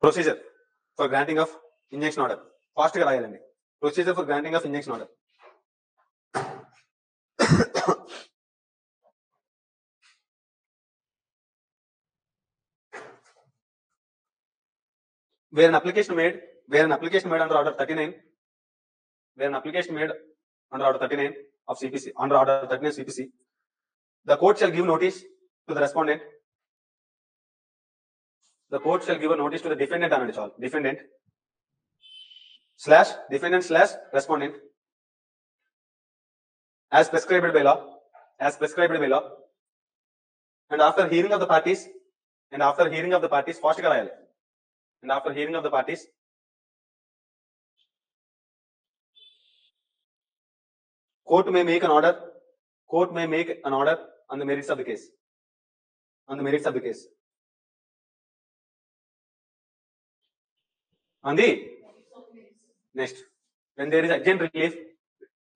Procedure for granting of injunction order. Fast ga rayalandi. Procedure for granting of injunction order. Where an application made under order 39, where an application made under order 39 of CPC, under order 39 CPC, the court shall give notice to the respondent. The court shall give a notice to the defendant and defendant slash respondent as prescribed by law, and after hearing of the parties, fast ga rayali, and after hearing of the parties, court may make an order on the merits of the case. On the next, when there is urgent relief,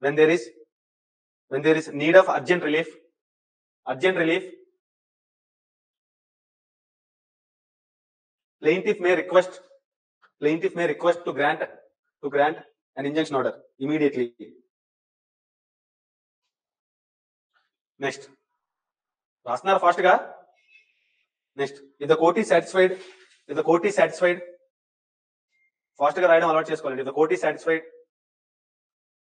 when there is need of urgent relief, plaintiff may request to grant an injunction order immediately. Next, rasnar fast ga. Next, if the court is satisfied, fast ga rayadam alert chesukovalandi. If the court is satisfied,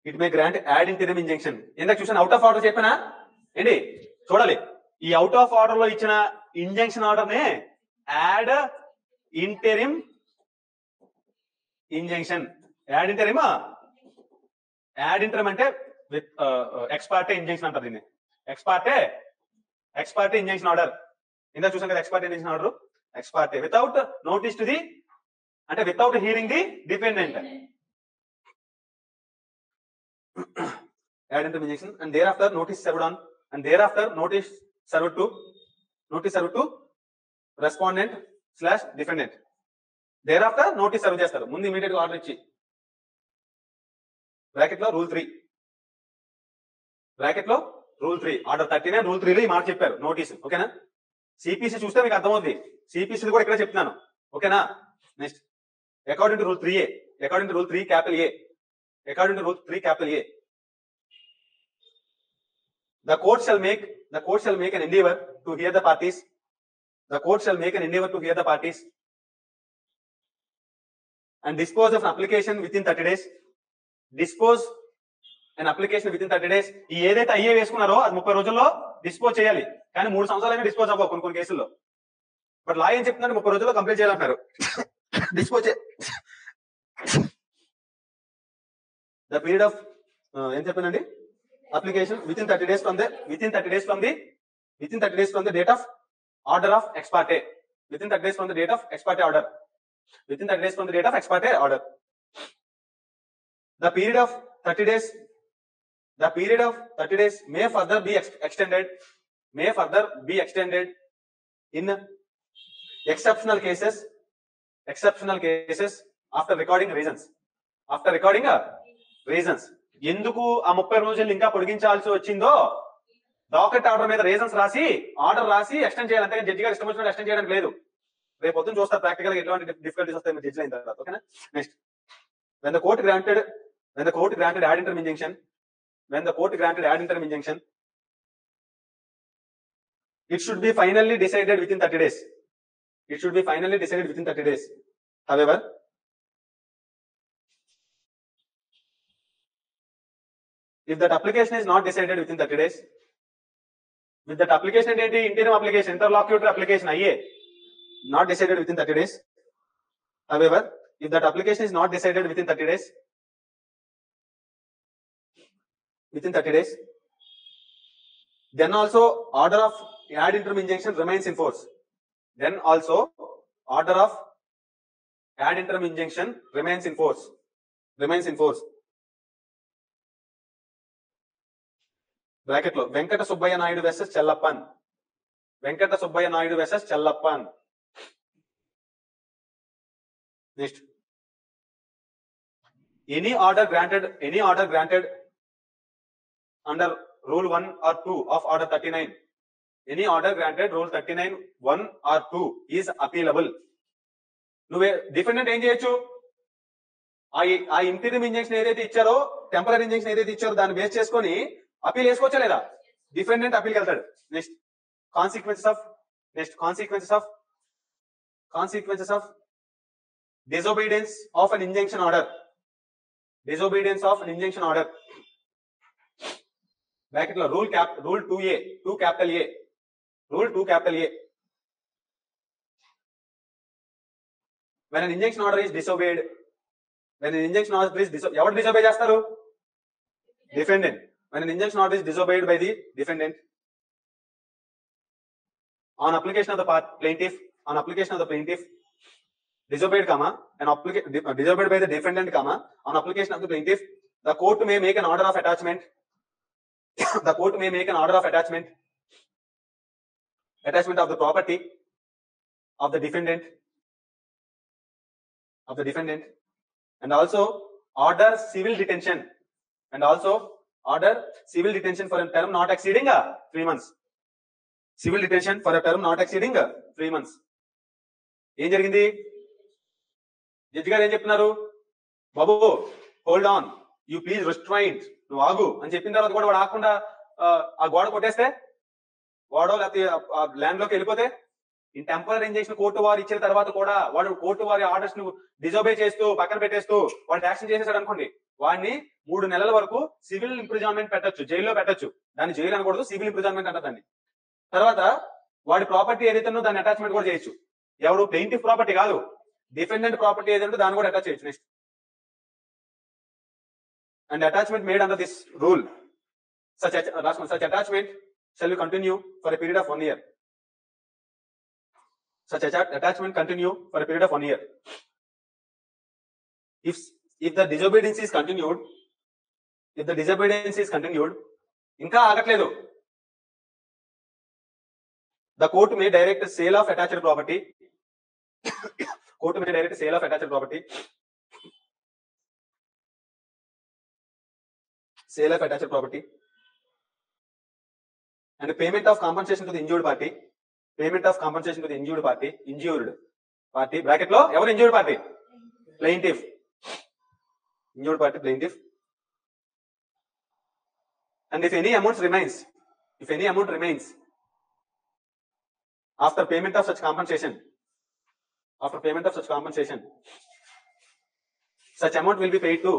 it may grant ad interim injunction. Endak chusana out of order cheppana enti chodali. Ee out of order lo ichina injunction order ne ad interim injunction. Ad interim ante with ex parte injunction antaru dinni. Ex parte injunction order. Endak chusana kada ex parte injunction order, ex parte without notice to the, ante without hearing the defendant. Ad interim injunction, and thereafter notice served on, and thereafter notice served to respondent slash defendant. Thereafter notice serve చేస్తారు. ముందు immediate గా order ఇచ్చి bracket లో rule 3 order 39 rule 3 లో ఈ మాట చెప్పారు notice. ఓకేనా? సిపిసి చూస్తే మీకు అర్థమవుతుంది. సిపిసి కూడా ఇక్కడ చెప్తున్నాను. ఓకేనా? Next, according to rule 3A, according to rule 3 capital A, the court shall make an endeavor to hear the parties. And dispose of an application within 30 days. ఈ ఏదైతే అయ్యే వేసుకున్నారో అది 30 రోజుల్లో డిస్పోజ్ చేయాలి. కానీ 3 సంవత్సరాలైనా డిస్పోజ్ అవ్వవు కొన్ని కేసుల్లో. బట్ లా ఏం చెప్తున్నారు, 30 రోజుల్లో కంప్లీట్ చేయాలంటారు. డిస్పోజ్ ద పీరియడ్ ఆఫ్ ఏం చెప్పానండి, application within 30 days from the date of order of ex parte. Within 30 days from the date of ex parte order. The period of 30 days may further be extended in exceptional cases after recording reasons. ఎందుకు ఆ 30 రోజులు ఇంకా పొడిగించాల్సి వచ్చిందో docket order మీద reasons రాసి extend చేయాలి. అంతే judge గారు ఇష్టం వచ్చినట్టు ఎక్స్టెండ్ చేయడానికి లేదు. రేపు పొద్దున చూస్తారు ప్రాక్టికల్ గా ఎటువంటి డిఫికల్టీస్ వస్తాయి మీరు జడ్జి అయిన తర్వాత. ఓకేనా? Next, when the court granted ad interim injunction, it should be finally decided within 30 days. However, if that application is not decided within 30 days, with that application ఏంటి, interim application, interlocutory application అయ్యే not decided within 30 days. However, if that application is not decided within 30 days, then also order of ad interim injunction remains in force. Bracket లో Venkata Subbaiah Naidu versus Chellappan. Next, any order granted under rule 1 or 2 of order 39, any order granted rule 39 1 or 2 is appealable. నువ్వే defendant ఏం చేయొచ్చు, ఆ interim injection ఏదైతే ఇచ్చారో, temporary injection ఏదైతే ఇచ్చారో దాన్ని బేస్ చేసుకొని అపీల్ వేసుకోవచ్చా లేదా? డిఫెండెంట్ అపీల్కి వెళ్తాడు. Next consequences of disobedience of an injunction order. Bracket lo rule 2A, 2 capital A. Rule 2 capital A. When an injunction order is disobeyed, ఎవరు disobey చేస్తారు? Defendant. When an injunction order is disobeyed by the defendant, on application of the plaintiff, disobeyed, disobeyed by the defendant, on application of the plaintiff, the court may make an order of attachment. Attachment of the property of the defendant, and also order civil detention, for a term not exceeding 3 months. Civil detention for a term not exceeding 3 months. ఏం జరిగింది? Judge గారు ఏం చెప్తున్నారు? బాబు hold on, you please restraint, నువ్వు ఆగు అని చెప్పిన తర్వాత కూడా వాడు ఆగకుండా ఆ గోడ కొట్టేస్తే, వాడో లేకపోతే ల్యాండ్ లోకి వెళ్ళిపోతే, ఇన్ టెంపరీ ఇంజెక్షన్ కోర్టు వారు ఇచ్చిన తర్వాత కూడా వాడు కోర్టు వారి ఆర్డర్స్ ను డిజోబే చేస్తూ పక్కన పెట్టేస్తూ వాడు యాక్షన్ చేసేసాడు అనుకోండి, వాడిని 3 నెలల వరకు సివిల్ ఇంప్రిజన్మెంట్ పెట్టొచ్చు, జైల్లో పెట్టొచ్చు. దాన్ని జైలు అనకూడదు, సివిల్ ఇంప్రిజన్మెంట్ అంటారు దాన్ని. తర్వాత వాడి ప్రాపర్టీ ఏదైతే ఉందో దాన్ని అటాచ్మెంట్ కూడా చేయొచ్చు. ఎవరు? ప్లెయింటిఫ్ ప్రాపర్టీ కాదు, డిఫెండెంట్ ప్రాపర్టీ ఏదంటే దాన్ని కూడా అటాచ్ చేయొచ్చు. Next, and attachment made under this rule, such attachment shall continue for a period of 1 year. Such attachment continue for a period of 1 year. If the disobedience is continued, ఇంకా ఆగట్లేదు, the court may direct sale of attached property. And payment of compensation to the injured party. Injured party. Bracket lo ever injured party? Plaintiff. Injured party, plaintiff. And if any amount remains, after payment of such compensation, such amount will be paid to,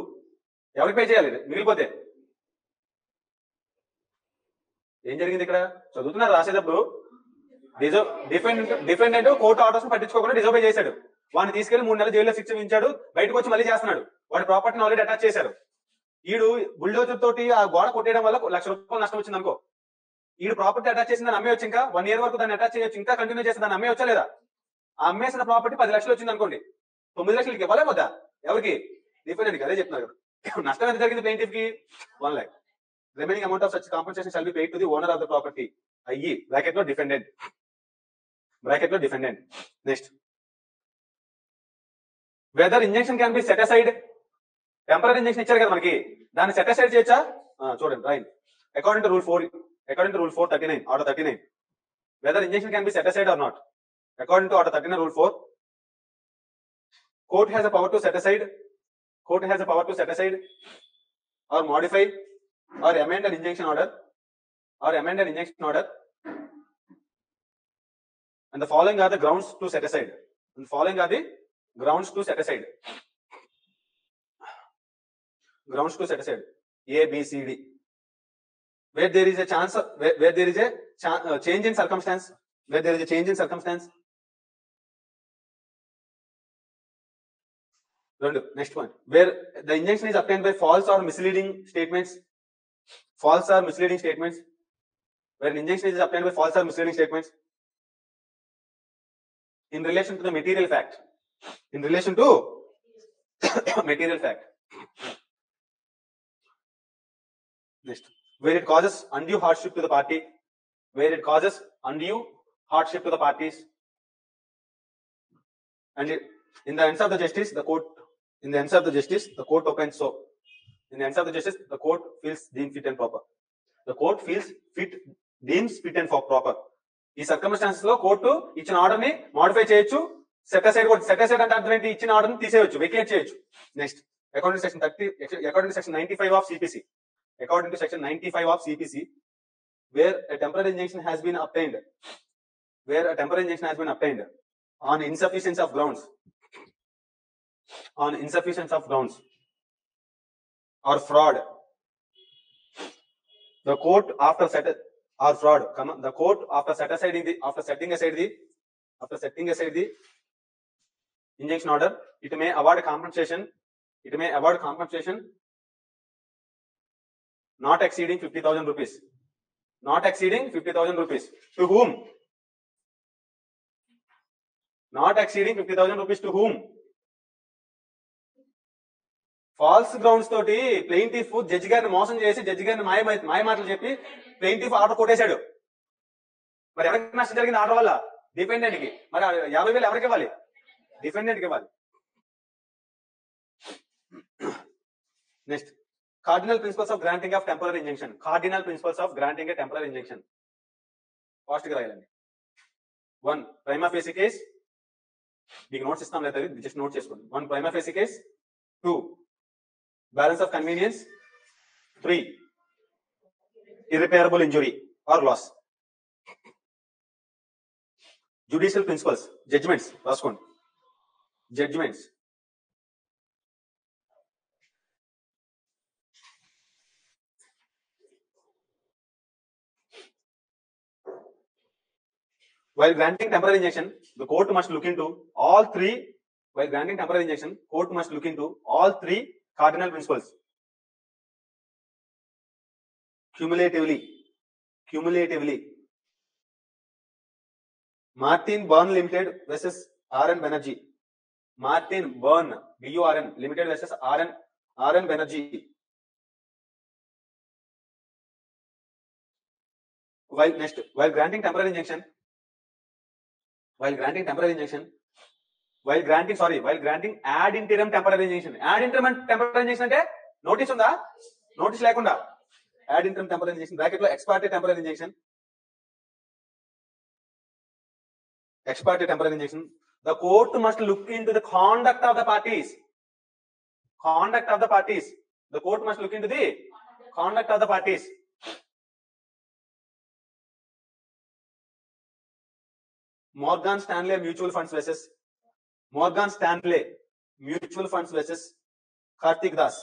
ఎవరికి pay చేయాలి మిగిలిపోతే? ఏం జరిగింది ఇక్కడ? చదువుతున్నారు రాసేటప్పుడు, defendant court orders పట్టించుకోకుండా disobey చేశాడు. వాడిని తీసుకెళ్లి 3 నెలల జైల్లో శిక్ష విధించాడు. బయటకు వచ్చి మళ్ళీ చేస్తున్నాడు. వాడి ప్రాపర్టీని ఆల్రెడీ అటాచ్ చేశారు. ఈడు బుల్డోజర్ తోటి ఆ గోడ కొట్టేయడం వల్ల ₹1,00,000 నష్టం వచ్చింది అనుకో. ఈడు ప్రాపర్టీ అటాచ్ చేసిన దాన్ని అమ్మేయచ్చు, ఇంకా 1 year వరకు దాన్ని అటాచ్ చేయొచ్చు, ఇంకా కంటిన్యూ చేసి దాన్ని అమ్మేయచ్చా లేదా? ఆ అమ్మేసిన ప్రాపర్టీ 10 లక్షలు వచ్చింది అనుకోండి, 9 లక్షలకి ఇవ్వలే వద్దా? ఎవరికి? డిఫెండెంట్. అదే చెప్తున్నారు. నష్టం ఎంత జరిగింది ప్లెయింటిఫ్ కి? 1 lakh. Remaining amount of such compensation shall be paid to the owner of the property, i.e. bracket లో defendant. Next, whether injunction can be set aside. Temporary injunction ఇచ్చారు కదా మనకి, దాన్ని సెట్ అసైడ్ చేయొచ్చా? చూడండి, right. According to rule 439, order 39, whether injunction can be set aside or not. According to order 39 rule 4, court has a power to set aside or modify or amend an injunction order, and the following are the grounds to set aside. A, B, C, D. Where there is a chance, where there is a change in circumstance, Next one, where the injunction is obtained by false or misleading statements. Where an injunction is obtained by false or misleading statements in relation to the material fact. Next, where it causes undue hardship to the party. And in the ends of the justice, the court opens so. In the ends of the justice, the court deems fit and proper. ఈ circumstances లో court ఇచ్చిన order ని modify చేయొచ్చు, set aside అంటే అర్థం ఏంటి? ఇచ్చిన order తీసేయచ్చు, వెకేట్ చేయొచ్చు. Next according section 30, according section 95 of CPC, according to section 95 of CPC, where a temporary injunction has been obtained, on insufficiency of grounds, or fraud, the court after setting aside the injunction order, it may award compensation not exceeding 50,000 rupees. To whom? Not exceeding 50,000 rupees to whom? False grounds తోటి plaintiff judge గారిని మోసం చేసి, judge గారిని మాయ మాటలు చెప్పి plaintiff order కొట్టేశాడు. మరి ఎవరికి నష్టం జరిగింది ఆర్డర్ వల్ల? డిఫెండెంట్ కి. మరి 50,000 ఎవరికి ఇవ్వాలి? డిఫెండెంట్ కి ఇవ్వాలి. Next cardinal principles of granting of temporary injunction. Fast గా రాయాలండి. 1 ప్రైమా ఫేసి కేస్, మీకు నోట్స్ ఇస్తాం లేదా జస్ట్ నోట్ చేసుకోండి. 1 prima facie case, 2 balance of convenience, 3 irreparable injury or loss. Judicial principles, judgments రాసుకోండి. Judgments while granting temporary injunction, the court must look into all three cardinal principles cumulatively. Martin Burn Limited versus RN Banerjee. Martin Burn BURN Limited versus RN Banerjee. While granting ad interim temporary injunction. Ad interim temporary injunction అంటే notice ఉందా? Notice లేకుండా ad interim temporary injunction bracket లో ex parte temporary injunction. The court must look into the conduct of the parties. The court must look into the conduct of the parties. Morgan Stanley Mutual Funds versus Karthik Das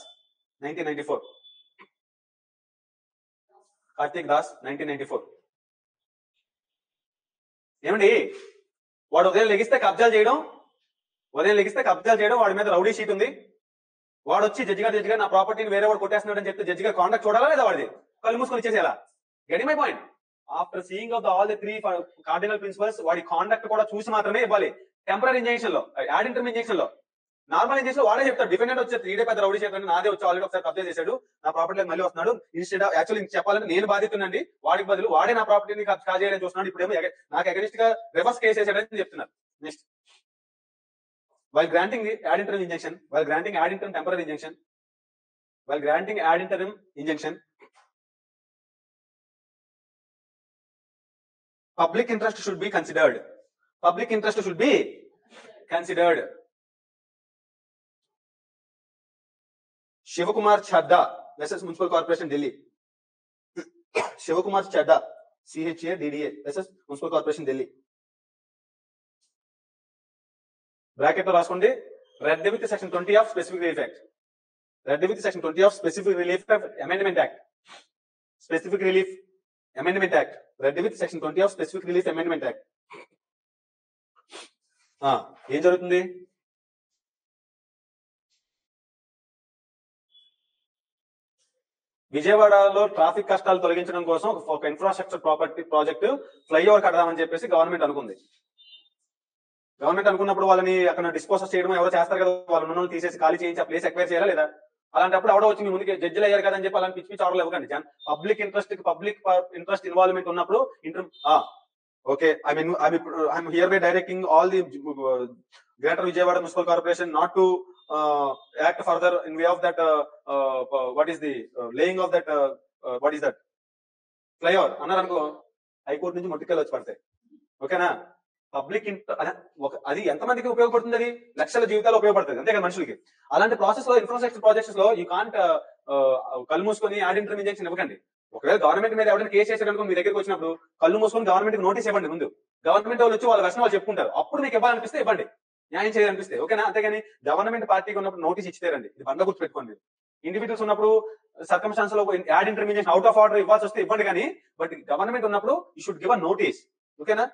1994. ఏమండి, వాడు ఉదయం లెగిస్తే కబ్జాలు చేయడం, వాడి మీద rowdy sheet ఉంది, వాడు వచ్చి జడ్జి గారు నా ప్రాపర్టీని వేరే వాడు కొట్టేస్తున్నాడు అని చెప్తే జడ్జి గారు కాండక్ట్ చూడాలా లేదా? వాడిది కళ్ళు మూసుకొని ఇచ్చేసేలా. Getting my point? After seeing of all the 3 cardinal principles వాడి కాండక్ట్ కూడా చూసి మాత్రమే ఇవ్వాలి. టెంపరరీ ఇంజెక్షన్ లో, యాడ్ ఇంటర్మ్ ఇంజెక్షన్ లో, నార్మల్ ఇంజెక్షన్ లో వాడే చెప్తాడు. డిఫెండెంట్ వచ్చి 3 పెద్ద రౌడీ చేస్తాడు, నాదే వచ్చి ఆల్రెడీ ఒకసారి కబ్జా చేశాడు, నా ప్రాపర్టీ మళ్ళీ వస్తున్నాడు, ఇన్స్టెడ్ ఆఫ్ యాక్చువల్లీ చెప్పాలంటే నేను బాధితున్నాండి, వాడికి బదులు వాడే నా ప్రాపర్టీని కాజేయాలని చూస్తున్నాడు, ఇప్పుడేమో నాకు అగెనిస్ట్ గా రివర్స్ కేసు వేసాడని చెప్తున్నారు. Next while granting ad interim temporary injunction, public interest should be considered. Shivakumar Chadda versus Municipal Corporation Delhi. Shivakumar Chadda CHADDA versus Municipal Corporation Delhi. Bracket లో రాసుకోండి. Red with section 20 of specific relief act. Amendment act. Red with section 20 of specific relief amendment act. ఏం జరుగుతుంది? విజయవాడలో traffic కష్టాలు తొలగించడం కోసం ఒక infrastructure project flyover కడదామని చెప్పేసి గవర్నమెంట్ అనుకున్నప్పుడు వాళ్ళని అక్కడ డిస్పోజల్ చేయడం ఎవరో చేస్తారు కదా, వాళ్ళ నుండి తీసేసి ఖాళీ చేయించి ఆ ప్లేస్ ఎక్వైర్ చేయాలా లేదా? అలాంటప్పుడు ఎవడో వచ్చి మీ ముందుకి జడ్జిలు అయ్యారు కదా అని చెప్పి అలాంటి పిచ్చి ఆర్డర్లు ఇవ్వకండి. పబ్లిక్ ఇంట్రెస్ట్ ఇన్వాల్వ్మెంట్ ఉన్నప్పుడు okay, I'm hereby directing all the Greater Vijayawada Municipal Corporation not to act further in way of that what is the laying of that what is that flyover అన్నారు అనుకో, high court నుంచి మొట్టికాయలు వచ్చి పడతాయి. ఓకేనా? Public అది ఎంతమందికి ఉపయోగపడుతుంది, అది లక్షల జీవితాలు ఉపయోగపడుతుంది అంతే కదా మనుషులకి. అలాంటి ప్రాసెస్ లో ఇన్ఫ్రాస్ట్రక్చర్ ప్రాజెక్ట్స్ లో యూ కాంట్ కళ్ళు మూసుకొని యాడ్ ఇంటర్మ్ ఇంజెక్షన్ ఇవ్వకండి. ఒకవేళ గవర్నమెంట్ మీద ఎవరైనా కేసు చేసేటప్పుడు మీ దగ్గరికి వచ్చినప్పుడు కళ్ళు మూసుకొని గవర్నమెంట్ నోటీస్ ఇవ్వండి. ముందు గవర్నమెంట్ వాళ్ళు వచ్చి వాళ్ళ వెర్షన్ వాళ్ళు చెప్పుకుంటారు, అప్పుడు మీకు ఇవ్వాలనిపిస్తే ఇవ్వండి, న్యాయం చేయాలనిపిస్తే, ఓకేనా. అంతేగాని గవర్నమెంట్ పార్టీకి ఉన్నప్పుడు నోటీస్ ఇచ్చేరండి, ఇది బండ గుర్తు పెట్టుకోండి. ఇండివిజువల్స్ ఉన్నప్పుడు సర్కమ్స్టాన్స్ లో యాడ్ ఇంటర్మినేషన్ అవుట్ ఆఫ్ ఆర్డర్ ఇవ్వాల్సి వస్తే ఇవ్వండి, కానీ బట్ గవర్నమెంట్ ఉన్నప్పుడు you should give a notice, ఓకేనా.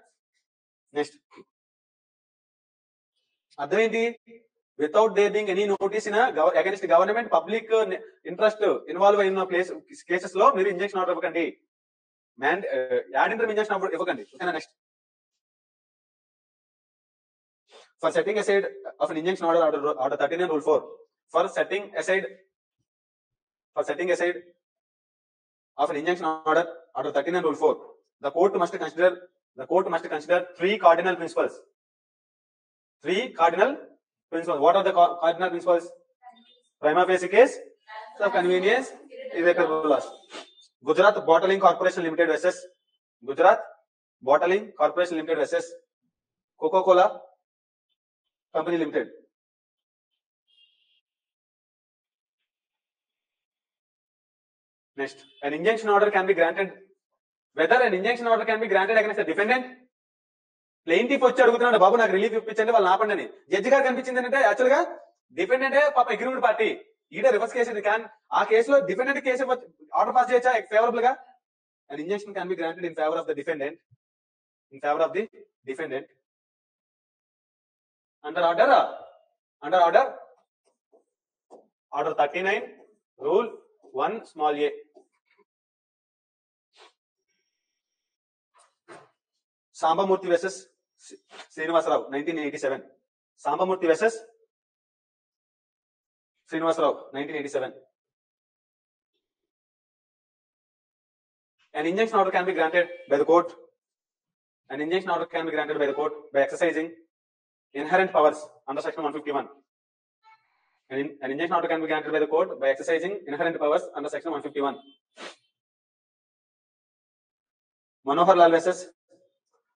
నెక్స్ట్ అర్థం ఏంటి, without their being any notice in against government public interest involve అయిన కేసెస్ లో మీరు ఇంజెక్షన్ ఆర్డర్ ఇవ్వకండి, యాడ్ ఇంటర్మ్ ఇంజెక్షన్ ఇవ్వకండి, ఓకేనా. Next for setting aside of an injunction order 39 rule 4 for setting aside of an injunction order 39 rule 4 the court must consider three cardinal principles. What are the cardinal principles? Prima facie case, sub convenience, irreparable loss. Gujarat Bottling Corporation Limited versus Coca-Cola Company Limited. Next, an injunction order can be granted. Whether an injunction order can be granted against a defendant, plaintiff వచ్చి అడుగుతున్నాడు, బాబు నాకు relief ఇప్పించండి, వాళ్ళు ఆపండి అని. Judge గారు కనిపించింది అంటే యాక్చువల్ గా డిఫెండెంట్ పాప అగ్రీవ్డ్ పార్టీ, ఈడ రివర్స్ కేసు ఇది క్యాన్, ఆ కేసులో డిఫెండెంట్ కేసు ఆర్డర్ పాస్ చేయొచ్చా ఫేవరబుల్ గా. an injunction can be granted in favor of the defendant under order 39 rule 1 small a. Sambamurthy versus Srinivasarao 1987. Sambamurthy versus Srinivasarao 1987. An injunction order can be granted by the court. By exercising inherent powers under section 151. An injunction order can be granted by the court by exercising inherent powers under section 151.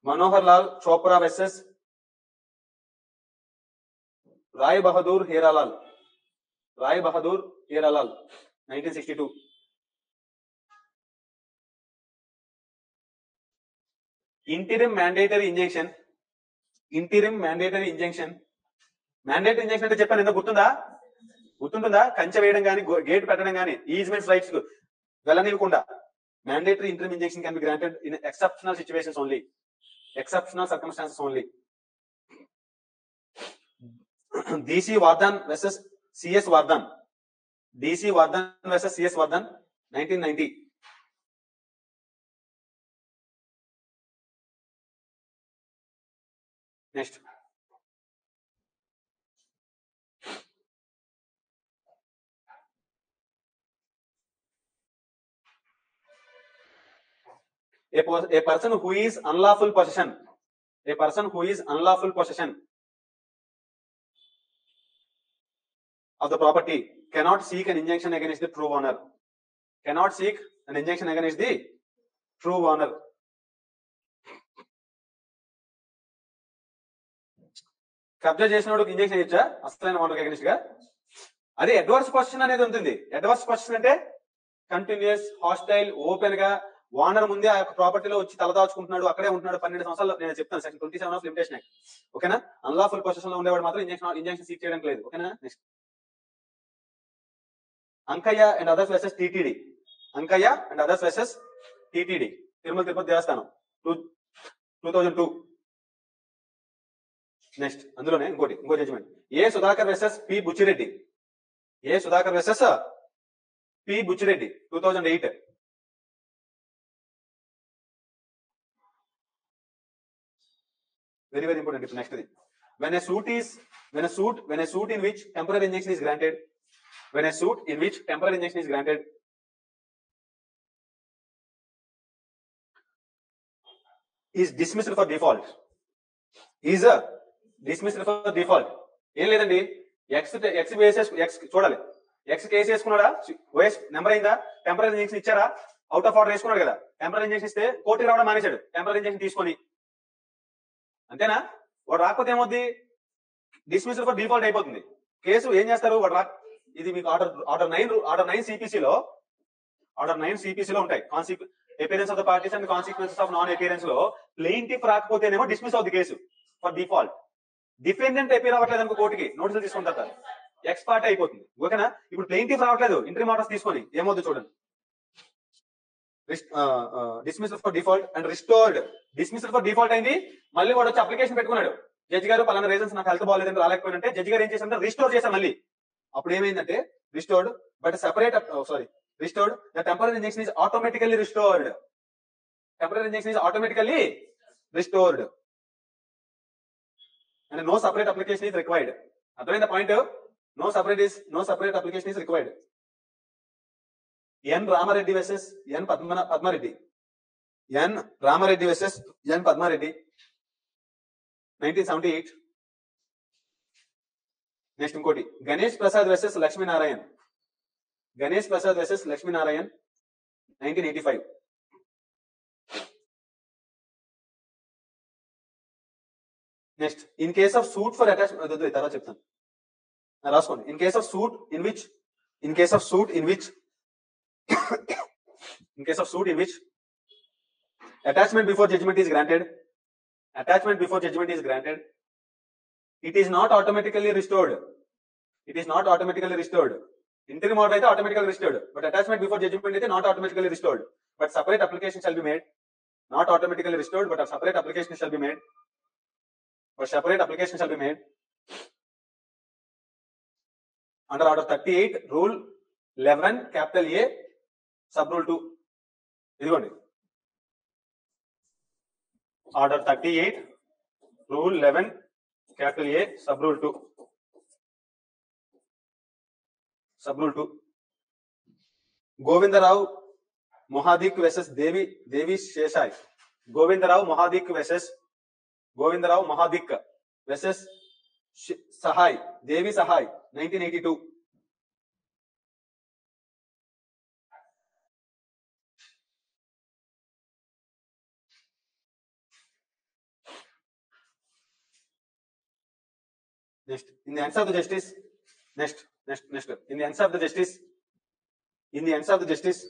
Manohar Lal Chopra versus Rai Bahadur Hiralal 1962. Interim mandatory injunction. Mandatory injunction అంటే చెప్పాను, ఎంత గుర్తుంటుందా? కంచె వేయడం కానీ gate పెట్టడం కానీ ఈజ్మెంట్స్ rights వెళ్ళనివ్వకుండా. Mandatory interim injunction can be granted in exceptional situations only, exceptional circumstances only. DC Vardhan versus CS Vardhan 1990. Next, a person who is unlawful possession of the property cannot seek an injunction against the true owner. కబ్జా చేసినోడికి injection ఇచ్చా అసలైన ఓనర్కి against గా. అది adverse position అనేది ఉంటుంది. Adverse position అంటే continuous hostile, open గా ఓనర్ ముందే ఆ యొక్క ప్రాపర్టీలో వచ్చి తలదాచుకుంటున్నాడు, అక్కడే ఉంటున్నాడు 12 సంవత్సరాలు. నేను చెప్తాను సెక్షన్ 27 ఆఫ్ లిమిటేషన్ యాక్ట్, ఓకేనా. అన్లాఫుల్ పొజిషన్ లో ఉండేవాడు మాత్రం ఇంజెక్షన్ సీక్ చేయడానికి లేదు, ఓకేనా. Next, Ankaiah and others versus TTD Tirumala Tirupati Devasthanam 2002. Next, అందులోనే ఇంకో judgment A Sudhakar versus P Buchireddy 2008. Very very important. Next thing, when a suit in which temporary injunction is granted, is dismissed for default. ఏం లేదండి, ఎక్స్ చూడాలి, X case వేసుకున్నాడా, OS number అయిందా, temporary injection ఇచ్చారా, out of order వేసుకున్నాడు కదా, temporary injection ఇస్తే కోర్టుకి రావడం మానేశాడు, టెంపరీ ఇంజెక్షన్ తీసుకొని అంతేనా? వాడు రాకపోతే ఏమవుద్ది, డిస్మిసల్ ఫర్ డిఫాల్ట్ అయిపోతుంది. కేసు ఏం చేస్తారు, వాడు ఇది మీకు ఆర్డర్ 9 సిపిసిలో ఉంటాయి. Appearance of the parties and consequences of non appearance లో ప్లెయింటిఫ్ రాకపోతేనేమో డిస్మిస్ అవుతుంది case for default. Defendant appear అవ్వట్లేదు అనుకో, కోర్టుకి నోటీసులు తీసుకుంటారు, ఎక్స్ పార్టీ అయిపోతుంది. ఓకేనా? ఇప్పుడు ప్లెయింటిఫ్ రావట్లేదు, ఇంట్రీమ్ ఆర్డర్స్ తీసుకొని ఏమవుతుంది చూడండి. Dismissal for default and restored. Dismissal for default అయింది, మళ్ళీ వాడు వచ్చి అప్లికేషన్ పెట్టుకున్నాడు, జడ్జి గారు పలానా రీజన్స్ నాకు హెల్త్ బాగాలేదని రాలేకపోయినంటే జడ్జి గారు ఏం చేశారంటే రిస్టోర్ చేశారు మళ్ళీ. అప్పుడు ఏమైందంటే restored but separate restored the temporary injunction is automatically restored. Temporary injunction is automatically restored and no separate application is required. అర్థమైంది point? No separate application is required. N Ramareddy versus N Padmareddy. N Ramareddy versus N Padmareddy 1978. Next ఇంకోటి Ganesh Prasad versus Lakshminarayan. 1985. Next in case of suit for attachment, తర్వాత చెప్తాను, రాసుకోండి. In case of suit in which attachment before judgment is granted, it is not automatically restored. Interim order అయితే automatically restored, but attachment before judgment అయితే not automatically restored, but separate application shall be made. Not automatically restored, but a separate application shall be made. Under order 38 rule 11 capital A sub rule 2. ఇదిగోండి order 38 rule 11 capital A sub rule 2. Govindarao Mohadik versus Devi Sheshai. Govindarao Mohadik versus Sahai, Devi Sahai 1982. Next, in the hands of the justice, in the hands of the justice,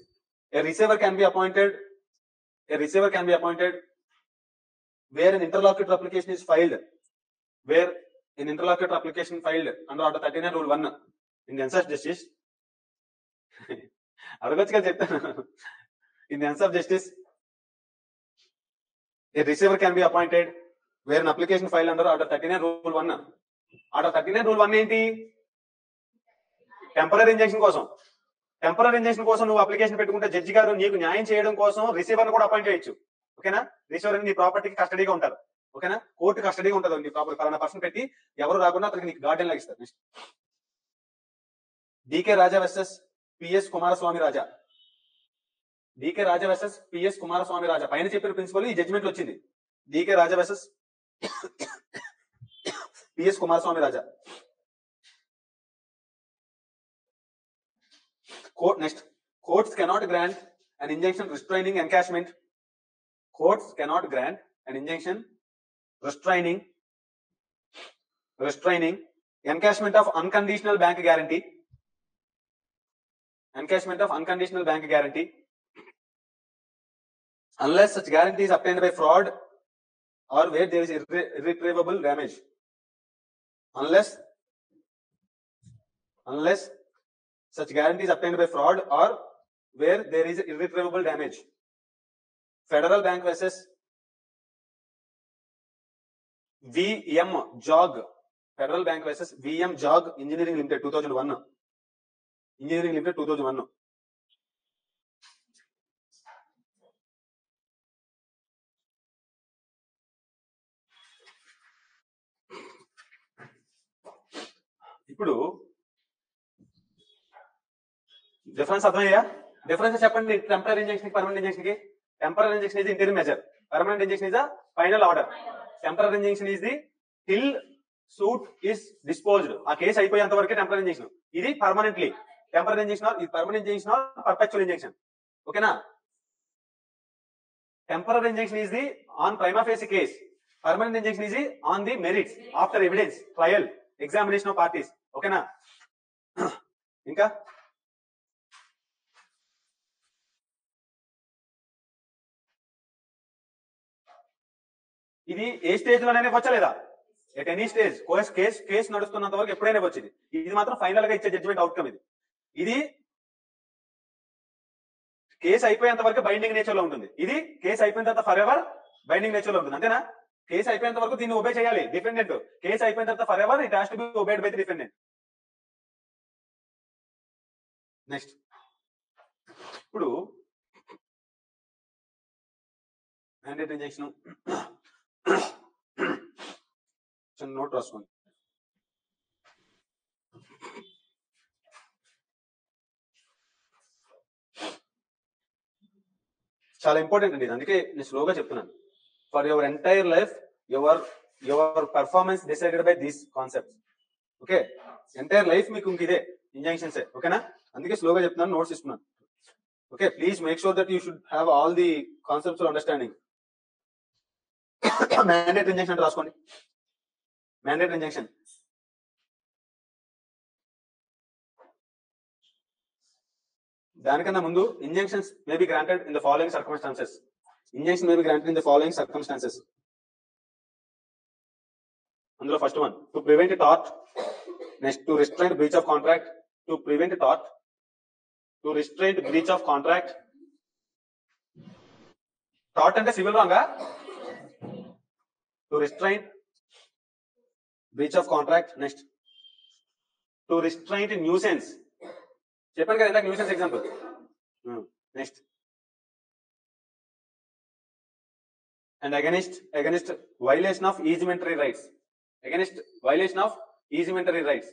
a receiver can be appointed where an interlocutor application is filed, under order 39 rule 1. In the hands of justice, in the hands of justice, a receiver can be appointed where an application filed under order 39 rule 1. Order 39 rule 1 ఏంటి? Temporary injection కోసం నువ్వు application పెట్టుకుంటే judge గారు నీకు న్యాయం చేయడం కోసం receiver కూడా అపాయింట్ చేయొచ్చు. ఓకేనా? రిసీవర్ నీ ప్రాపర్టీకి కస్టడీగా ఉంటారు. ఓకేనా? కోర్టు కస్టడీగా ఉంటుంది. నీ ప్రాపర్టీ పలానా పర్సన్ పెట్టి ఎవరు రాకుండా అతనికి నీకు గార్డెన్ లాగా ఇస్తారు. డికే రాజా వర్సెస్ పిఎస్ కుమారస్వామి రాజా. పైన చెప్పిన ప్రిన్సిపల్ ఈ జడ్జిమెంట్ వచ్చింది. Decay Raja versus PS Kumaraswamy Raja. Courts cannot grant an injunction restraining encashment. Encashment of unconditional bank guarantee. Unless such guarantee is obtained by fraud or where there is irretrievable damage. Unless such guarantee is obtained by fraud or where there is irretrievable damage. Federal Bank versus VM Jog. Engineering Limited 2001. ఇప్పుడు difference అర్థమయ్యా? Difference చెప్పండి. Temporary injunction కి permanent injunction కి. Temporary injunction is interim measure, permanent injunction is the final order. Temporary injunction is the till suit is disposed, ఆ case అయిపోయేంత వరకే temporary injunction. ఇది permanently. Temporary injunction permanent injunction perpetual injunction. ఓకేనా? Temporary injunction is the on prima facie case. Permanent injunction is on the merits after evidence trial examination of parties. ఓకేనా? ఇంకా ఇది ఏ stage లోనైనా వచ్చలేదా? At any stage case నడుస్తున్నంత వరకు ఎప్పుడైనా వచ్చింది. ఇది మాత్రం ఫైనల్ గా ఇచ్చే జడ్జిమెంట్ అవుట్కమ్. ఇది కేసు అయిపోయేంత వరకు బైండింగ్ నేచర్ లో ఉంటుంది. ఇది కేసు అయిపోయిన తర్వాత ఫర్ ఎవర్ బైండింగ్ నేచర్ లో ఉంటుంది. అంతేనా? కేసు అయిపోయేంత వరకు దీన్ని ఒబే చేయాలి డిఫెండెంట్. కేసు అయిపోయిన తర్వాత for ever it has to be obeyed by the defendant. Next ఇప్పుడు మ్యాండేటరీ ఇంజెక్షన్ నోట్ రాసుకోండి. చాలా ఇంపార్టెంట్ అండి. అందుకే నేను స్లోగా చెప్తున్నాను. For your entire life your performance decided by these concepts. Okay, entire life మీకు ఇంక ఇదే ఇంజెక్షన్స్. ఓకేనా? అందుకే స్లోగా చెప్తున్నాను, నోట్స్ ఇస్తున్నాను. Okay, please make sure that you should have all the concepts understanding. Mandatory injunction రాసుకోండి. మ్యాండేటరీ ఇంజెక్షన్ దానికన్నా ముందు injunctions may be granted in the following circumstances. Injunction may be granted in the following circumstances. అందులో first one, to prevent tort. Next, to restrain breach of contract. To prevent tort, to restrain breach of contract. Tort అంటే civil రాంగా? To restrain breach of contract. Next, to restrain nuisance. చెప్పాను కదా ఇందాక nuisance example. Next, and against violation of easementary rights. Against violation of easementary rights.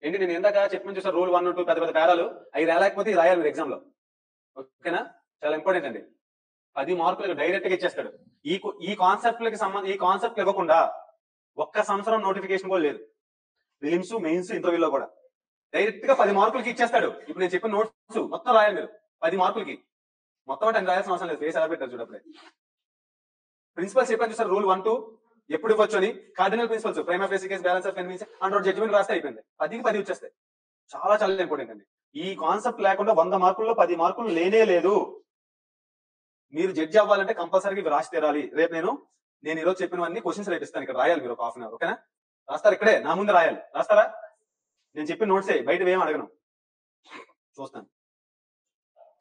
ఏంటి నేను ఇందాక చెప్పిన చూసారు రూల్ 1, 2 పెద్ద పెద్ద పేరాలు. అవి రాలేకపోతే రాయాలి మీరు ఎగ్జామ్ లో. ఓకేనా? చాలా ఇంపార్టెంట్ అండి. 10 మార్కులు డైరెక్ట్ గా ఇచ్చేస్తాడు. ఈ కాన్సెప్ట్ ఇవ్వకుండా ఒక్క సంవత్సరం నోటిఫికేషన్ కూడా లేదు. ప్రిలిమ్స్, మెయిన్స్, ఇంటర్వ్యూలో కూడా డైరెక్ట్ గా 10 మార్కులకి ఇచ్చేస్తాడు. ఇప్పుడు నేను చెప్పిన నోట్స్ మొత్తం రాయాలి మీరు 10 మార్కులకి. మొత్తం అంటే రాయాల్సిన అవసరం లేదు. ఫేస్ ఎలా పెట్టారు చూడప్పుడే. ప్రిన్సిపల్స్ చెప్పాను చూసారు రూల్ 1, 2 ఎప్పుడు ఇవ్వచ్చు అని. Cardinal principles, prima facie case, balance of enemies and judgement రాస్తే అయిపోయింది. 10కి 10 వచ్చేస్తాయి. చాలా చాలా ఇంపార్టెంట్ అండి. ఈ కాన్సెప్ట్ లేకుండా 100 మార్కుల్లో 10 మార్కులు లేనే లేదు. మీరు జడ్జి అవ్వాలంటే కంపల్సరీగా ఇవి రాసి తీరాలి. రేపు నేను ఈరోజు చెప్పినవన్నీ క్వశ్చన్స్ రేపిస్తాను. ఇక్కడ రాయాలి మీరు ఒక హాఫ్ అన్ అవర్. ఓకేనా? రాస్తారు, ఇక్కడే నా ముందు రాయాలి. రాస్తారా? నేను చెప్పిన నోట్సే, బయట ఏం అడగను. చూస్తాను,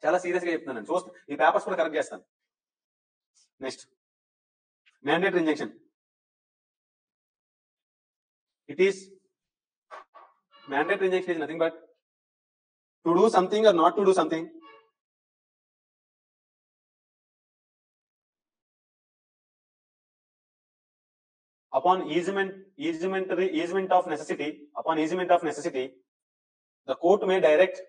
చాలా సీరియస్ గా చెప్తున్నాను. చూస్తాను, ఈ పేపర్స్ కూడా కరెక్ట్ చేస్తాను. Next, mandatory injection. Mandatory injection is nothing but to do something or not to do something. Upon easement of necessity, the court may direct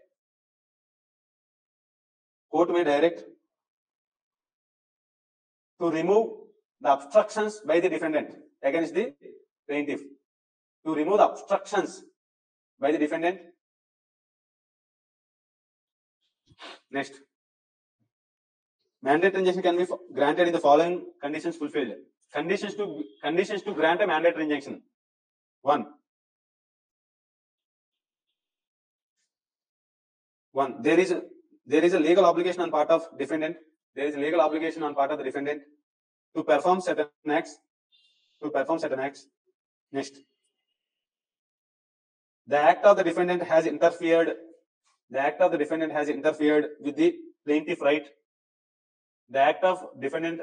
to remove the obstructions by the defendant against the plaintiff. To remove the obstructions by the defendant. Next, mandatory injection can be granted in the following conditions fulfilled. Conditions to grant a mandatory injection. 1, there is a legal obligation on part of defendant. There is a legal obligation on part of the defendant to perform certain acts. Next, the act of the defendant has interfered with the plaintiff right. The act of defendant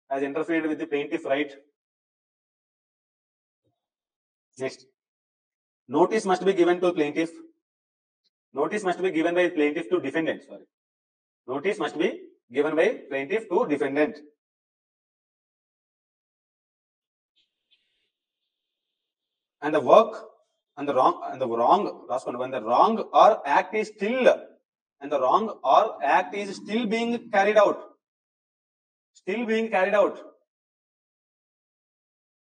has interfered with the plaintiff right. Next, notice must be given to plaintiff. Notice must be given by plaintiff to defendant. Notice must be given by plaintiff to defendant. And the wrong when the wrong or act is still being carried out.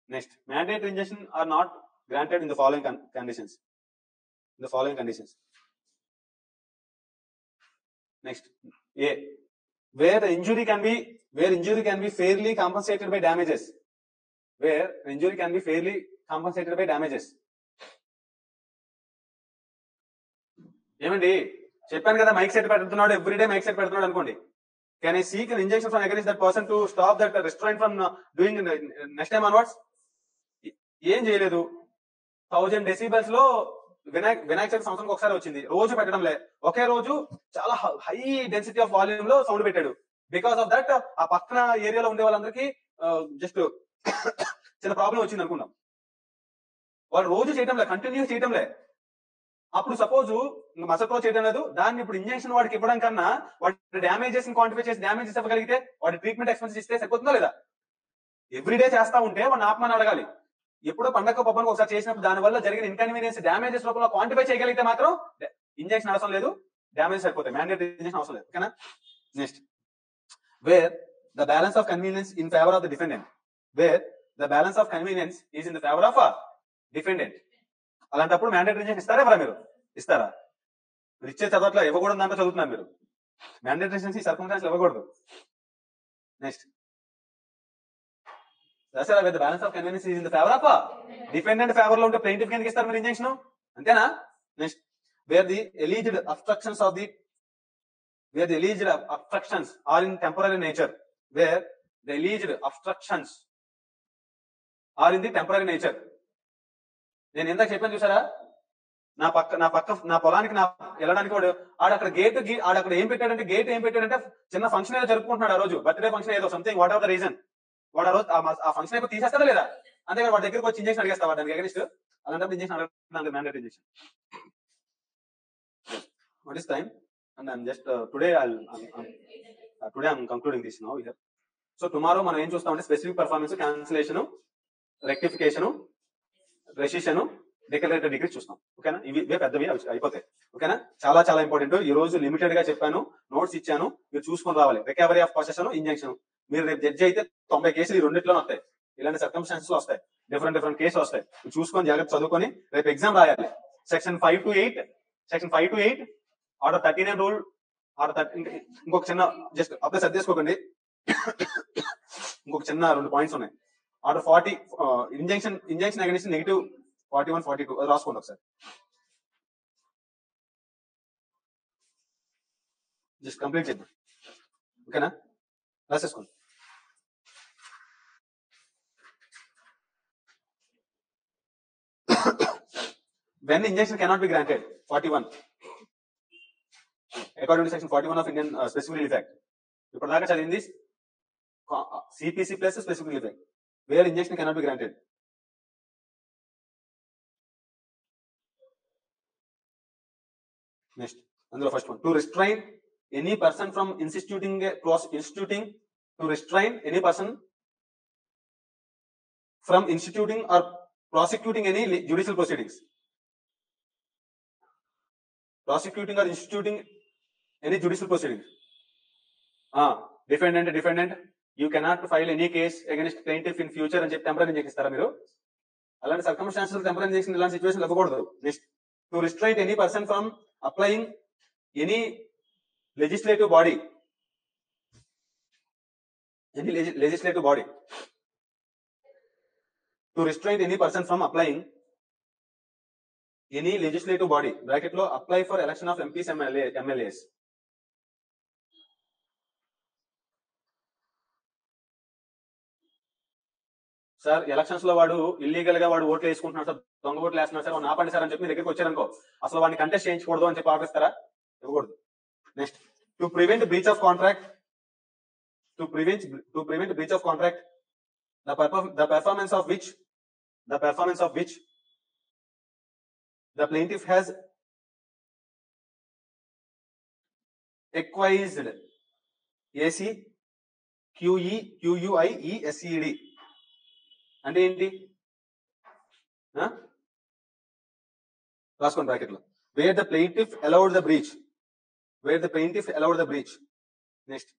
Next, mandatory injection are not granted in the following conditions. Next, A, where injury can be fairly compensated by damages. where injury can be fairly compensated by damages. ఏమండి చెప్పాను కదా, mic set పెడుతున్నాడు, everyday mic set పెడుతున్నాడు అనుకోండి. Can I seek an injection from against that person to stop that restaurant from doing next time onwards? ఏం చేయలేదు. 1000 decibels లో వినాయక చవితి సంవత్సరానికి ఒకసారి వచ్చింది, రోజు పెట్టడం లే, ఒకే రోజు చాలా హై డెన్సిటీ ఆఫ్ వాల్యూమ్ లో సౌండ్ పెట్టాడు. బికాస్ ఆఫ్ దట్ ఆ పక్కన ఏరియాలో ఉండే వాళ్ళందరికీ జస్ట్ చిన్న ప్రాబ్లం వచ్చింది అనుకున్నాం. వాళ్ళు రోజు చేయటంలే, కంటిన్యూస్ చేయటంలే. అప్పుడు సపోజ్ మసట్ రోజు చేయడం లేదు, దాన్ని ఇప్పుడు ఇంజెక్షన్ వాడికి ఇవ్వడం కన్నా వాడి డ్యామేజెస్ క్వాంటిఫై చేసి డ్యామేజెస్ ఇవ్వగలిగితే వాడి ట్రీట్మెంట్ ఎక్స్పెన్సెస్ ఇస్తే సరిపోతుందా లేదా? ఎవ్రీడే చేస్తా ఉంటే వాడిని ఆపమని అడగాలి. ఎప్పుడో పండగ పబ్బనికి ఒకసారి చేసినప్పుడు దాని వల్ల జరిగిన ఇన్కన్వీనియన్స్ డ్యామేజెస్ రూపంలో క్వాంటిఫై చేయగలిగితే మాత్రం ఇంజెక్షన్ అవసరం లేదు, డ్యామేజ్ సరిపోతాయి, మ్యాండేటరీ ఇంజెక్షన్ అవసరం లేదు. ఓకేనా? Next, wear the balance of convenience in favour of the defendant. Wear the balance of convenience is in the favour of defendant. అలాంటప్పుడు మ్యాండేటరీ ఇంజెక్షన్ ఇస్తారా ఎవరా? మీరు ఇస్తారా? మీరు ఇచ్చే చదవట్లా, ఇవ్వకూడదు దాంట్లో చదువుతున్నారు మీరు. మ్యాండేటరీ ఇంజెక్షన్ ఈ సర్కమ్స్టాన్స్ ఇవ్వకూడదు. Next, Dasara with balance of convenience is in the favour of defendant favour లో ఉంటే ప్లెయింటిఫ్ కి ఎందుకు ఇస్తారు మీరు ఇంజెక్షన్? అంతేనా? Next, wear the ఎలిజ్డ్ obstructions of the where the alleged obstructions are in temporary nature, where the alleged obstructions are in the temporary nature. నేను ఇందాక చెప్పాను చూసారా, నా పొలానికి వెళ్ళడానికి వాడు ఆడక్కడ గేట్ ఆడక్కడ ఏం పెట్టాడంటే, గేట్ ఏం పెట్టాడంటే చిన్న ఫంక్షన్ ఏదో జరుపుకుంటున్నాడు ఆ రోజు, బర్త్డే ఫంక్షన్ ఏదో something, what ever the reason. వాడు ఆ రోజు ఆ ఫంక్షన్ అయిపోయి తీసేస్తాడా లేదా? అంతేకాదు వాడి దగ్గరకు వచ్చి ఇంజెక్షన్ అడిగేస్తా దానికి అగెనిస్ట్. అలాంటప్పుడు ఇంజెక్షన్ అడగడానికి mandatory injection. What is time? And I'm just today I'm concluding this now here. So tomorrow మనం ఏం చూస్తామంటే specific performance, cancellation, rectification, rescission, declaratory decree చూస్తాం. ఓకేనా? ఇవే పెద్దవి అయిపోతాయి. ఓకేనా? చాలా చాలా ఇంపార్టెంట్. ఈ రోజు లిమిటెడ్ గా చెప్పాను, నోట్స్ ఇచ్చాను, మీరు చూసుకొని రావాలి. Recovery of possession, injection. మీరు రేపు జడ్జి అయితే 90 కేసులు ఈ రెండిట్లో వస్తాయి. ఇలాంటి సర్కమ్స్టాన్సెస్ లో వస్తాయి, డిఫరెంట్ కేసులు వస్తాయి. చూసుకొని జాగ్రత్త చదువుకొని రేపు ఎగ్జామ్ రాయాలి. Section 5 to 8 order 39 rule, order 30. ఇంకొక చిన్న జస్ట్ అప్పుడే సర్దేసుకోకండి, ఇంకొక చిన్న 2 పాయింట్స్ ఉన్నాయి. ఆర్డర్ 40 ఇంజెక్షన్ అగైన్స్ నెగిటివ్ 41, 42 అది రాసుకోండి ఒకసారి. జస్ట్ కంప్లీట్ చేద్దాం. ఓకేనా? రాసేసుకోండి. When injection cannot be granted, 41. According to section 41 of Indian Specific Relief Act. ఇప్పుడు దాకా చదివింది CPC plus specific relief act, where injunction cannot be granted. Next, అందులో first one, to restrain any person from to restrain any person from instituting or prosecuting any judicial proceedings. Prosecuting or instituting any judicial proceedings. Defendant, you cannot file any case against plaintiff in future అని చెప్పి temporary injection ఇస్తారా మీరు? అలాంటి circumstances temporary injunction ఇలాంటి situation ఇవ్వకూడదు. Next, to restrain any person from applying any legislative body, to restrain any person from applying any legislative body, bracket లో apply for election of MPs, MLAs. Sir elections లో వాడు illegal గా వాడు ఓట్లు వేసుకుంటున్నాడు sir, దొంగ ఓట్లు వేస్తున్నాడు సార్, వాడు ఆపండి సార్ అని చెప్పి మీ దగ్గరికి వచ్చారనుకో, అసలు వాడిని కంటెస్ట్ చేయించకూడదు అని చెప్పి ఆర్డర్ ఇస్తారా? ఇవ్వకూడదు. Next, to prevent breach of contract, the performance of which the plaintiff has acquiesced, ACQUIESCED అంటే ఏంటి? రాసుకోండి బ్రాకెట్ లో. Where the plaintiff allowed the breach, next,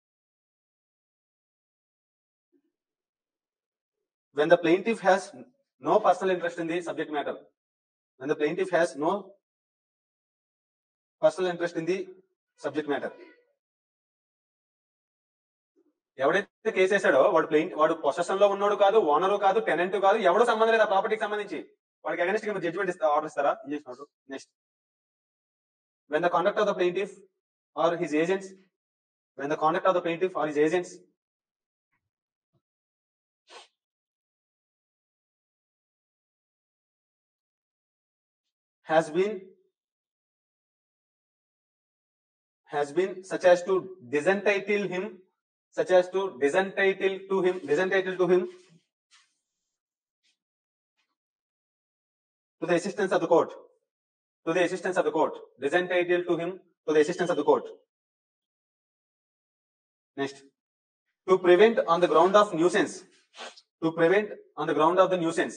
when the plaintiff has no personal interest in the subject matter, ఎవడైతే case వేసాడో వాడు possession లో ఉన్నాడు కాదు, owner కాదు, టెనెంట్ కాదు, ఎవడో సంబంధం లేదు ఆ ప్రాపర్టీకి సంబంధించి. వాడికి అగైనెస్ట్ గా జడ్జిమెంట్ ఆర్డర్ ఇస్తారా? Injection order. Next, when the conduct of the plaintiff or his agents has been such as to disentitle him to the assistance of the court. Next, to prevent on the ground of nuisance.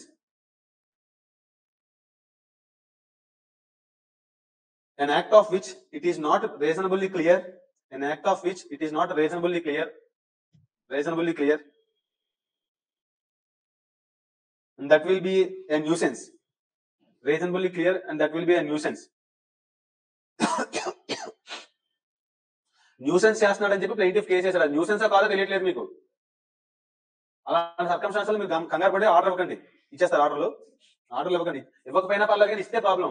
An act of which it is not reasonably clear. And that will be a nuisance. Reasonably clear, and that will be a nuisance. Nuisance చేస్తున్నాడని చెప్పి plaintiff case వేసాడు. Nuisance కాదో తెలియట్లేదు మీకు. అలాంటి circumstances మీరు కంగారు పడి ఆర్డర్ ఇవ్వకండి. ఇచ్చేస్తారు ఆర్డర్లు ఇవ్వకండి. ఇవ్వకపోయినా పర్లేదు కానీ ఇస్తే ప్రాబ్లం.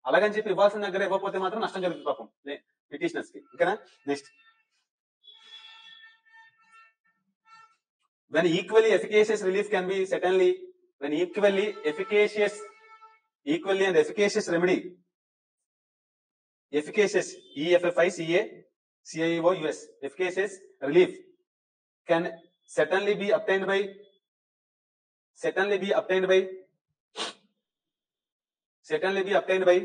అలాగని చెప్పి ఇవ్వాల్సిన దగ్గర ఇవ్వకపోతే మాత్రం నష్టం జరుగుతుంది పాపం పిటిషనర్స్ కి. ఓకేనా? Next, when equally efficacious relief can be certainly equally and efficacious remedy, efficacious EFFICACIOUS, efficacious relief can certainly be obtained by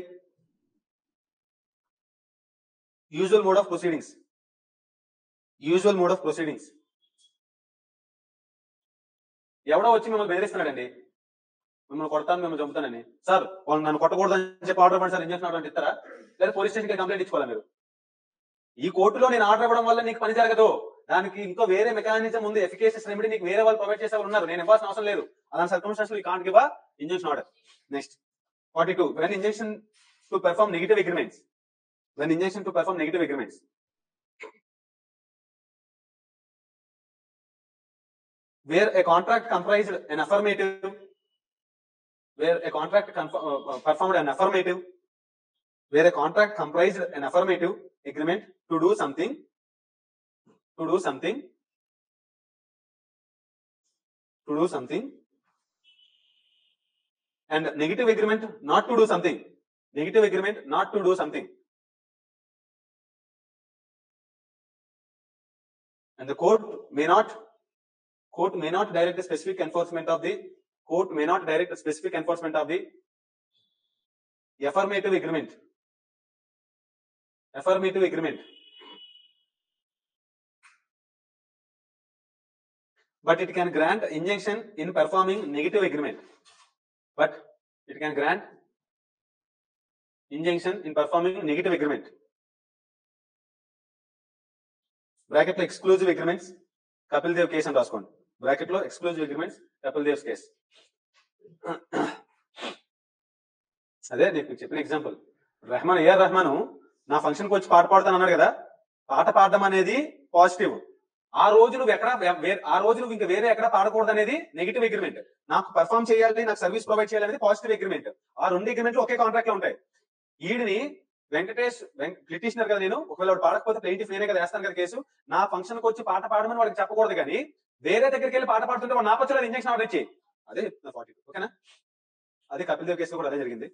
usual mode of proceedings. ఎవడో వచ్చి మిమ్మల్ని బెదిరిస్తున్నాడండి, మిమ్మల్ని కొడతాను, మిమ్మల్ని చంపుతానని. సార్ వాళ్ళు నన్ను కొట్టకూడదని చెప్పి ఆర్డర్ ఇవ్వండి సార్, ఇంజక్షన్ ఆర్డర్ ఇస్తారా? లేదా పోలీస్ స్టేషన్కి కంప్లైంట్ ఇచ్చుకోవాలా మీరు? ఈ కోర్టులో నేను ఆర్డర్ ఇవ్వడం వల్ల నీకు పని జరగదు. దానికి ఇంకో వేరే మెకానిజం ఉంది. ఎఫికేషియస్ రెమెడీ నీకు వేరే వాళ్ళు ప్రొవైడ్ చేసే ఉన్నారు, నేను ఇవ్వాల్సిన అవసరం లేదు. అలాంటి circumstances you can't give a injection order. Next, 42, when injunction to perform negative agreements. Where a contract comprised an affirmative, agreement to do something, and negative agreement not to do something. And the court may not direct the specific enforcement of the affirmative agreement. But it can grant injunction in performing negative agreement. Bracket లో exclusive agreements, Kapil Dev case అని రాసుకోండి. Bracket లో exclusive agreements, Kapil Dev case. అదే నేను చెప్పిన example. AR Rahman నా function కి వచ్చి పాట పాడుతాను అన్నాడు కదా. పాట పాడడం అనేది పాజిటివ్. ఆ రోజు నువ్వు ఇంకా వేరే ఎక్కడ పాడకూడదు అనేది నెగిటివ్ అగ్రిమెంట్. నాకు పర్ఫార్మ్ చేయాలి, నాకు సర్వీస్ ప్రొవైడ్ చేయాలి అనేది పాజిటివ్ అగ్రిమెంట్. ఆ రెండు అగ్రిమెంట్లు ఒకే కాంట్రాక్ట్ లో ఉంటాయి. ఈడిని పిటిషనర్ కదా నేను, ఒకవేళ వాడు పాడకపోతే ప్లెయింటిఫ్ నేనే కదా వేస్తాను కదా కేసు. నా ఫంక్షన్ కి వచ్చి పాట పాడమని వాడికి చెప్పకూడదు, కానీ వేరే దగ్గరికి వెళ్ళి పాట పాడుతుంటే వాడు నా పక్షంలో ఇంజక్షన్ ఆర్డర్ ఇచ్చి అదే 42. ఓకేనా? అదే కపిల్ దేవ్ కేసు కూడా అదే జరిగింది.